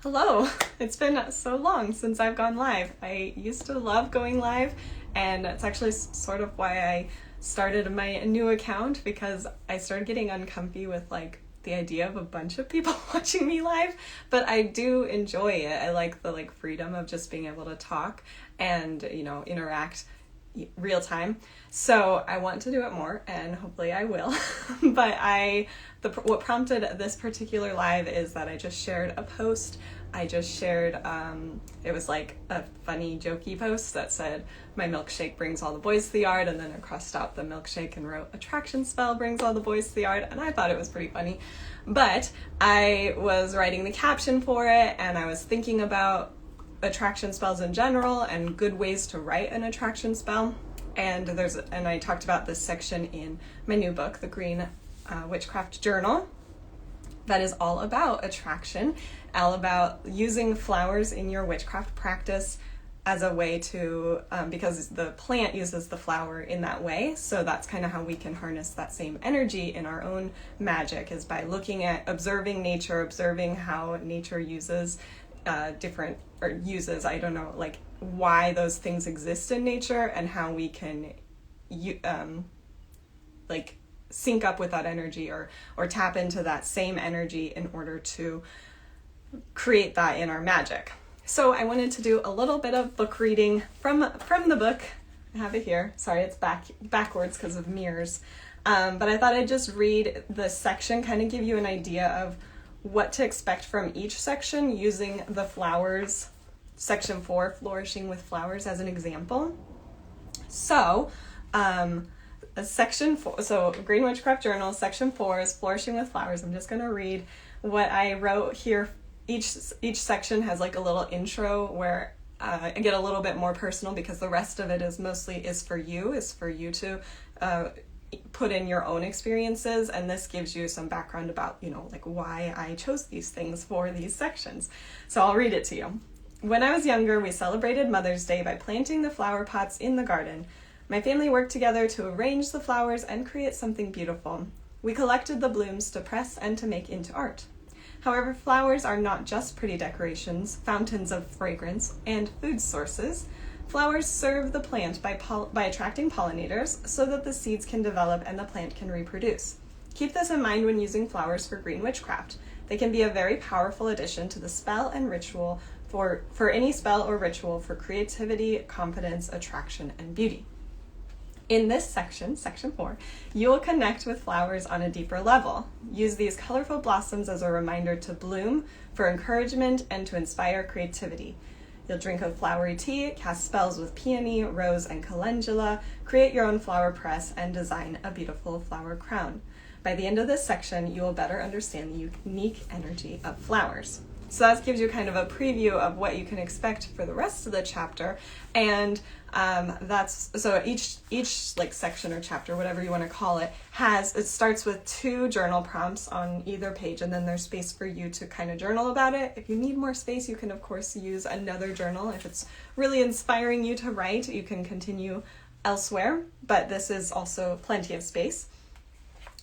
Hello! It's been so long since I've gone live. I used to love going live, and it's actually sort of why I started my new account, because I started getting uncomfy with the idea of a bunch of people watching me live, but I do enjoy it. I like the freedom of just being able to talk and interact real time. So I want to do it more, and hopefully I will. But what prompted this particular live is that I just shared a post. I just shared, it was like a funny, jokey post that said, "My milkshake brings all the boys to the yard," and then I crossed out the milkshake and wrote, "Attraction spell brings all the boys to the yard," and I thought it was pretty funny. But I was writing the caption for it, and I was thinking about attraction spells in general and good ways to write an attraction spell. And I talked about this section in my new book, the Green Witchcraft Journal, that is all about attraction, all about using flowers in your witchcraft practice as a way to, because the plant uses the flower in that way, so that's kind of how we can harness that same energy in our own magic, is by looking at, observing nature, observing how nature uses why those things exist in nature, and how we can sync up with that energy or tap into that same energy in order to create that in our magic. So I wanted to do a little bit of book reading from the book. I have it here. Sorry, it's backwards because of mirrors. But I thought I'd just read the section, kind of give you an idea of what to expect from each section, using the flowers, section 4, Flourishing with Flowers, as an example. So, section 4, so Green Witchcraft Journal, section 4 is Flourishing with Flowers. I'm just going to read what I wrote here. Each section has a little intro where I get a little bit more personal, because the rest of it is mostly for you to put in your own experiences, and this gives you some background about why I chose these things for these sections. So I'll read it to you. When I was younger, we celebrated Mother's Day by planting the flower pots in the garden. My family worked together to arrange the flowers and create something beautiful. We collected the blooms to press and to make into art. However, flowers are not just pretty decorations, fountains of fragrance, and food sources. Flowers serve the plant by attracting pollinators so that the seeds can develop and the plant can reproduce. Keep this in mind when using flowers for green witchcraft. They can be a very powerful addition to the spell and ritual for any spell or ritual for creativity, confidence, attraction, and beauty. In this section, section 4, you will connect with flowers on a deeper level. Use these colorful blossoms as a reminder to bloom, for encouragement, and to inspire creativity. You'll drink a flowery tea, cast spells with peony, rose, and calendula, create your own flower press, and design a beautiful flower crown. By the end of this section, you will better understand the unique energy of flowers. So that gives you kind of a preview of what you can expect for the rest of the chapter, and so each section or chapter, whatever you want to call it, starts with 2 journal prompts on either page, and then there's space for you to kind of journal about it. If you need more space, you can of course use another journal. If it's really inspiring you to write, you can continue elsewhere, but this is also plenty of space.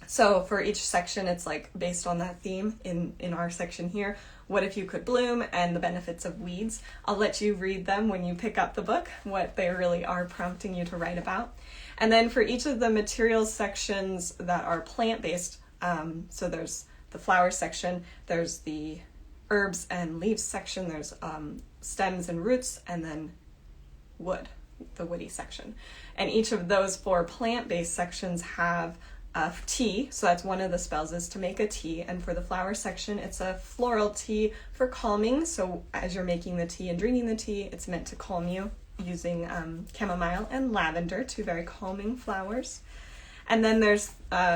So for each section, it's based on that theme. In our section here, what if you could bloom, and the benefits of weeds. I'll let you read them when you pick up the book, what they really are prompting you to write about. And then for each of the materials sections that are plant-based, so there's the flower section, there's the herbs and leaves section, there's stems and roots, and then wood, the woody section. And each of those 4 plant-based sections have tea, so that's one of the spells, is to make a tea. And for the flower section, it's a floral tea for calming. So as you're making the tea and drinking the tea, it's meant to calm you, using chamomile and lavender, 2 very calming flowers. And then there's,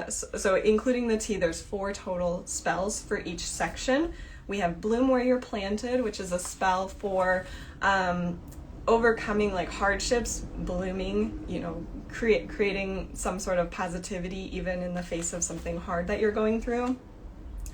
so including the tea, there's 4 total spells for each section. We have Bloom Where You're Planted, which is a spell for overcoming hardships, blooming, creating some sort of positivity even in the face of something hard that you're going through.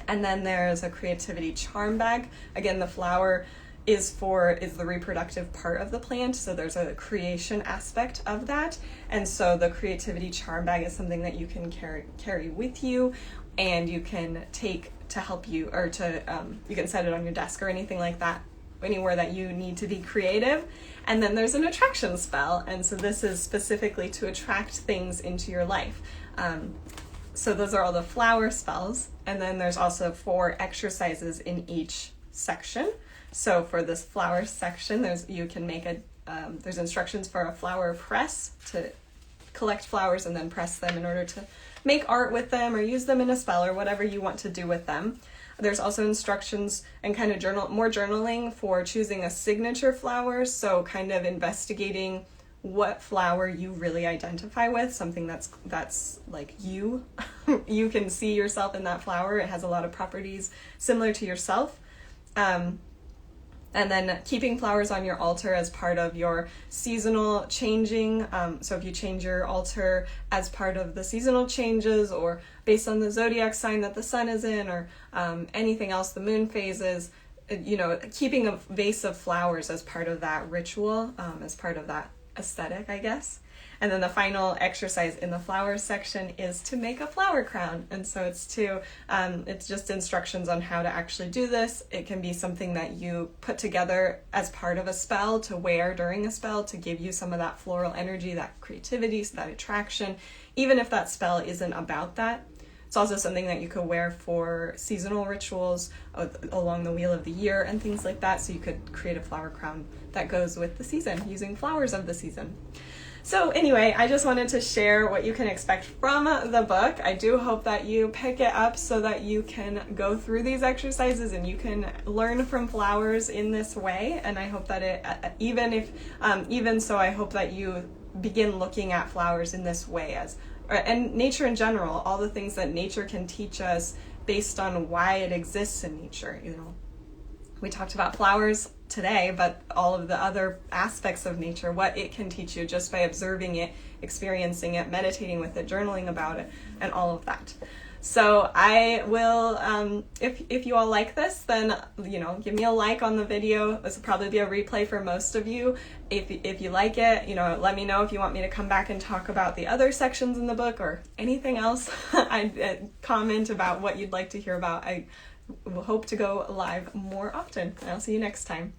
And then there's a creativity charm bag. Again, the flower is the reproductive part of the plant, so there's a creation aspect of that. And so the creativity charm bag is something that you can carry with you, and you can take help you, or to you can set it on your desk or anything like that, anywhere that you need to be creative. And then there's an attraction spell, and so this is specifically to attract things into your life. So those are all the flower spells, and then there's also 4 exercises in each section. So for this flower section, there's instructions for a flower press, to collect flowers and then press them in order to make art with them or use them in a spell or whatever you want to do with them. There's also instructions and kind of journaling for choosing a signature flower, so kind of investigating what flower you really identify with, something that's like you. You can see yourself in that flower. It has a lot of properties similar to yourself. And then keeping flowers on your altar as part of your seasonal changing. So if you change your altar as part of the seasonal changes, or based on the zodiac sign that the sun is in, or anything else, the moon phases, keeping a vase of flowers as part of that ritual, as part of that aesthetic, I guess. And then the final exercise in the flowers section is to make a flower crown. And so it's just instructions on how to actually do this. It can be something that you put together as part of a spell to wear during a spell to give you some of that floral energy, that creativity, that attraction, even if that spell isn't about that. It's also something that you could wear for seasonal rituals along the wheel of the year and things like that. So you could create a flower crown that goes with the season using flowers of the season. So anyway, I just wanted to share what you can expect from the book. I do hope that you pick it up so that you can go through these exercises and you can learn from flowers in this way. And I hope that even so, I hope that you begin looking at flowers in this way, and nature in general, all the things that nature can teach us based on why it exists in nature. We talked about flowers today, but all of the other aspects of nature, what it can teach you just by observing it, experiencing it, meditating with it, journaling about it, and all of that. So I will, if you all like this, then, give me a like on the video. This will probably be a replay for most of you. If you like it, let me know if you want me to come back and talk about the other sections in the book or anything else. I'd comment about what you'd like to hear about. I hope to go live more often. I'll see you next time.